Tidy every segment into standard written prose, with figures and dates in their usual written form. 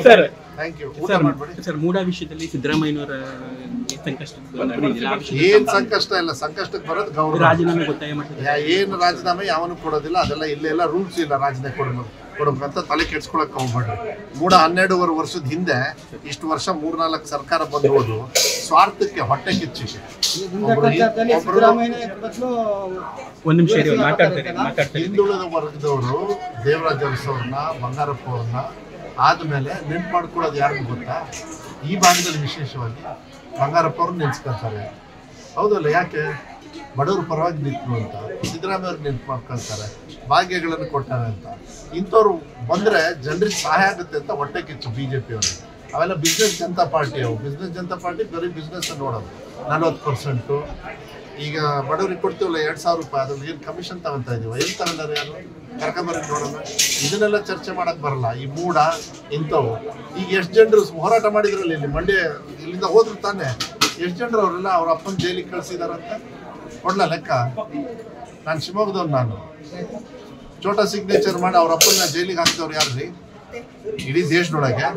Sir thank you. Sir MUDA ವಿಷಯದಲ್ಲಿ ಸಿದ್ದರಾಮಯ್ಯನವರ ಸಂಕಷ್ಟ ಏನ್ ಸಂಕಷ್ಟ ಇಲ್ಲ, ಸಂಕಷ್ಟಕ್ಕೆ ಬರೋದು ಗೌರವ. ರಾಜೀನಾಮೆ ಒತ್ತಾಯ ಮಾಡ್ತಾರೆ. ಏನು ರಾಜೀನಾಮೆ ಯಾವನು ಕೊಡೋದಿಲ್ಲ, ಅದೆಲ್ಲ ಇಲ್ಲೆಲ್ಲ ರೂಲ್ಸ್ ಇಲ್ಲ ರಾಜೀನಾಮೆ ಕೊಡಬೇಕಂತ ತಲೆ ಕೆಡ್ಸ್ಕೊಳಕ್ ಹೋಗ್ಬೇಡ್ರಿ. ಮೂಡ 12 ವರ್ಷದ ಹಿಂದೆ ಇಷ್ಟು ವರ್ಷ 3-4 ಸರ್ಕಾರ ಬಂದಿರೋದು ಸ್ವಾರ್ಥಕ್ಕೆ, ಹೊಟ್ಟೆ ಕಿಚ್ಚಿಗೆ. ಒಂದ್ ನಿಮಿಷ ಮಾತಾಡ್ತಾರೆ. ಹಿಂದುಳಿದ ವರ್ಗದವರು ದೇವರಾಜ ಅರಸವ್ರನ್ನ, ಬಂಗಾರಪ್ಪ ಅವ್ರನ್ನ ಆದ್ಮೇಲೆ ನೆನ್ಪು ಮಾಡ್ಕೊಳ್ಳೋದು ಯಾರಿಗೂ ಗೊತ್ತಾ? ಈ ಭಾಗದಲ್ಲಿ ವಿಶೇಷವಾಗಿ ಬಂಗಾರಪ್ಪ ಅವ್ರನ್ನ ನೆನ್ಸ್ಕೊಳ್ತಾರೆ. ಹೌದಲ್ಲ? ಯಾಕೆ? ಬಡವ್ರ ಪರವಾಗಿ ನಿಂತರು ಅಂತ ಸಿದ್ದರಾಮಯ್ಯ ಅವ್ರಿಗೆ ನೆನ್ಪು ಮಾಡ್ಕೊಳ್ತಾರೆ, ಭಾಗ್ಯಗಳನ್ನು ಕೊಟ್ಟಾರೆ ಅಂತ. ಇಂಥವ್ರು ಬಂದರೆ ಜನರಿಗೆ ಸಹಾಯ ಆಗುತ್ತೆ ಅಂತ ಹೊಟ್ಟೆ ಕಿಚ್ಚು ಬಿಜೆಪಿ ಅವರು. ಅವೆಲ್ಲ ಬಿಸ್ನೆಸ್ ಜನತಾ ಪಾರ್ಟಿ. ಅವು ಬಿಸ್ನೆಸ್ ಜನತಾ ಪಾರ್ಟಿ ಬರೀ ಬಿಸ್ನೆಸ್ ನೋಡೋದು. 40% ಈಗ ಬಡವ್ರಿಗೆ ಕೊಡ್ತೀವಲ್ಲ 2,000 ರೂಪಾಯಿ, ಅದ್ರಲ್ಲಿ ಏನು ಕಮಿಷನ್ ತಗೊತಾ ಇದೀವ? ಎಲ್ಲಿ ತಗೊಂಡಾರೆ? ಯಾರು ಕರ್ಕೊಂಬರಿ ನೋಡೋಣ. ಇದನ್ನೆಲ್ಲ ಚರ್ಚೆ ಮಾಡಕ್ ಬರಲ್ಲ. ಈ ಮೂಡ ಇಂಥವು. ಈಗ ಎಷ್ಟು ಜನರು ಹೋರಾಟ ಮಾಡಿದ್ರಲ್ಲಿ ಇಲ್ಲಿ ಮಂಡ್ಯ, ಇಲ್ಲಿಂದ ಹೋದ್ರು ತಾನೆ, ಎಷ್ಟು ಜನರು ಅವರೆಲ್ಲ ಅವ್ರ ಅಪ್ಪನ ಜೈಲಿಗೆ ಕಳಿಸಿದಾರಂತ ಕೊಡ್ಲ ಲೆಕ್ಕ? ನಾನು ಶಿವಮೊಗ್ಗದವ್ರು. ನಾನು ಚೋಟಾ ಸಿಗ್ನೇಚರ್ ಮಾಡಿ ಅವ್ರ ಅಪ್ಪನ ಜೈಲಿಗೆ ಹಾಕಿದವ್ರು ಯಾರ್ರಿ ಇಡೀ ದೇಶದೊಳಗೆ?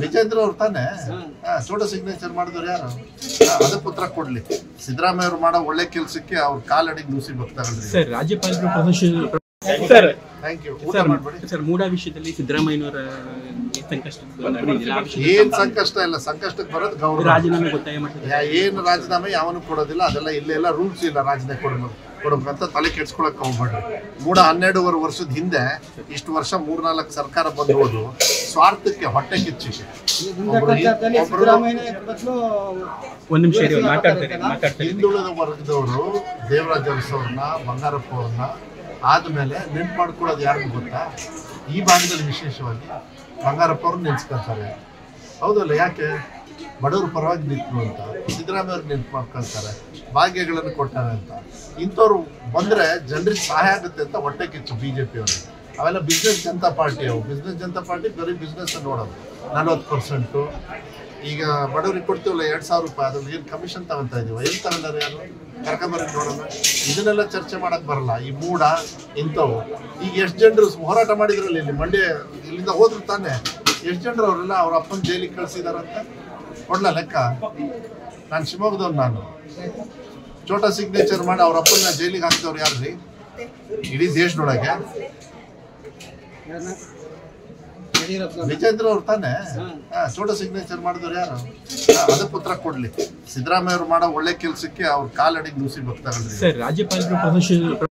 ವಿಜೇಂದ್ರ ಅವ್ರು ತಾನೆ. ಚೋಟ ಸಿಗ್ನೇಚರ್ ಮಾಡಿದವ್ರು ಯಾರು? ಅದಕ್ಕೆ ಉತ್ತರ ಕೊಡ್ಲಿ. ಸಿದ್ದರಾಮಯ್ಯ ಅವ್ರು ಮಾಡೋ ಒಳ್ಳೆ ಕೆಲ್ಸಕ್ಕೆ ಅವ್ರ ಕಾಲಡಿಗೆ ನುಸಿ ಬರ್ತಾರಲ್ರಿ. ಸರ್ ರಾಜ್ಯಪಾಲರು sir thank you. Sir MUDA ವಿಷಯದಲ್ಲಿ ಸಿದ್ದರಾಮಯ್ಯನವರ ಸಂಕಷ್ಟ ಏನ್ ಸಂಕಷ್ಟ ಇಲ್ಲ, ಸಂಕಷ್ಟಕ್ಕೆ ಬರೋದು ಗೌರವ. ರಾಜೀನಾಮೆ ಒತ್ತಾಯ ಮಾಡ್ತಾರೆ. ಏನು ರಾಜೀನಾಮೆ ಯಾವನು ಕೊಡೋದಿಲ್ಲ, ಅದೆಲ್ಲ ಇಲ್ಲೆಲ್ಲ ರೂಲ್ಸ್ ಇಲ್ಲ ರಾಜೀನಾಮೆ ಕೊಡಬೇಕಂತ ತಲೆ ಕೆಡ್ಸ್ಕೊಳಕ್ ಹೋಗ್ಬೇಡ್ರಿ. ಮೂಡ 12 ವರ್ಷದ ಹಿಂದೆ ಇಷ್ಟು ವರ್ಷ 3-4 ಸರ್ಕಾರ ಬಂದಿರೋದು ಸ್ವಾರ್ಥಕ್ಕೆ, ಹೊಟ್ಟೆ ಕಿಚ್ಚಿಗೆ. ಒಂದ್ ನಿಮಿಷ ಮಾತಾಡ್ತಾರೆ. ಹಿಂದುಳಿದ ವರ್ಗದವರು ದೇವರಾಜ ಅರಸವ್ರನ್ನ, ಬಂಗಾರಪ್ಪ ಅವ್ರನ್ನ ಆದ್ಮೇಲೆ ನೆನ್ಪು ಮಾಡ್ಕೊಳ್ಳೋದು ಯಾರಿಗೂ ಗೊತ್ತಾ? ಈ ಭಾಗದಲ್ಲಿ ವಿಶೇಷವಾಗಿ ಬಂಗಾರಪ್ಪ ಅವ್ರನ್ನ ನೆನ್ಸ್ಕೊಳ್ತಾರೆ. ಹೌದಲ್ಲ? ಯಾಕೆ? ಬಡವ್ರ ಪರವಾಗಿ ನಿಂತರು ಅಂತ ಸಿದ್ದರಾಮಯ್ಯ ಅವ್ರಿಗೆ ನೆನ್ಪು ಮಾಡ್ಕೊಳ್ತಾರೆ, ಭಾಗ್ಯಗಳನ್ನು ಕೊಟ್ಟಾರೆ ಅಂತ. ಇಂಥವ್ರು ಬಂದರೆ ಜನರಿಗೆ ಸಹಾಯ ಆಗುತ್ತೆ ಅಂತ ಹೊಟ್ಟೆ ಕಿಚ್ಚು ಬಿಜೆಪಿ ಅವರು. ಅವೆಲ್ಲ ಬಿಸ್ನೆಸ್ ಜನತಾ ಪಾರ್ಟಿ. ಅವು ಬಿಸ್ನೆಸ್ ಜನತಾ ಪಾರ್ಟಿ ಬರೀ ಬಿಸ್ನೆಸ್ ನೋಡೋದು. 40% ಈಗ ಬಡವ್ರಿಗೆ ಕೊಡ್ತೀವಲ್ಲ 2,000 ರೂಪಾಯಿ, ಅದ್ರಲ್ಲಿ ಏನು ಕಮಿಷನ್ ತಗೊತಾ ಇದೀವ? ಎಲ್ಲಿ ತಗೊಂಡಾರೆ? ಯಾರು ಕರ್ಕೊಂಬರಿ ನೋಡೋಣ. ಇದನ್ನೆಲ್ಲ ಚರ್ಚೆ ಮಾಡಕ್ ಬರಲ್ಲ. ಈ ಮೂಡ ಇಂಥವು. ಈಗ ಎಷ್ಟು ಜನರು ಹೋರಾಟ ಮಾಡಿದ್ರಲ್ಲಿ ಇಲ್ಲಿ ಮಂಡ್ಯ, ಇಲ್ಲಿಂದ ಹೋದ್ರು ತಾನೆ, ಎಷ್ಟು ಜನರು ಅವರೆಲ್ಲ ಅವ್ರ ಅಪ್ಪನ ಜೈಲಿಗೆ ಕಳಿಸಿದಾರಂತ ಕೊಡ್ಲ ಲೆಕ್ಕ? ನಾನು ಶಿವಮೊಗ್ಗದವ್ರು. ನಾನು ಚೋಟಾ ಸಿಗ್ನೇಚರ್ ಮಾಡಿ ಅವ್ರ ಅಪ್ಪನ ಜೈಲಿಗೆ ಹಾಕಿದವ್ರು ಯಾರ್ರಿ ಇಡೀ ದೇಶದೊಳಗೆ? ವಿಜೇಂದ್ರ ಅವ್ರು ತಾನೆ. ಚೋಟಾ ಸಿಗ್ನೇಚರ್ ಮಾಡಿದವ್ರು ಯಾರು? ಅದಕ್ಕೆ ಉತ್ತರ ಕೊಡ್ಲಿ. ಸಿದ್ದರಾಮಯ್ಯ ಅವ್ರು ಮಾಡೋ ಒಳ್ಳೆ ಕೆಲ್ಸಕ್ಕೆ ಅವ್ರ ಕಾಲಡಿಗೆ ನುಸಿ ಬರ್ತಾರಲ್ರಿ. ಸರ್ ರಾಜ್ಯಪಾಲರು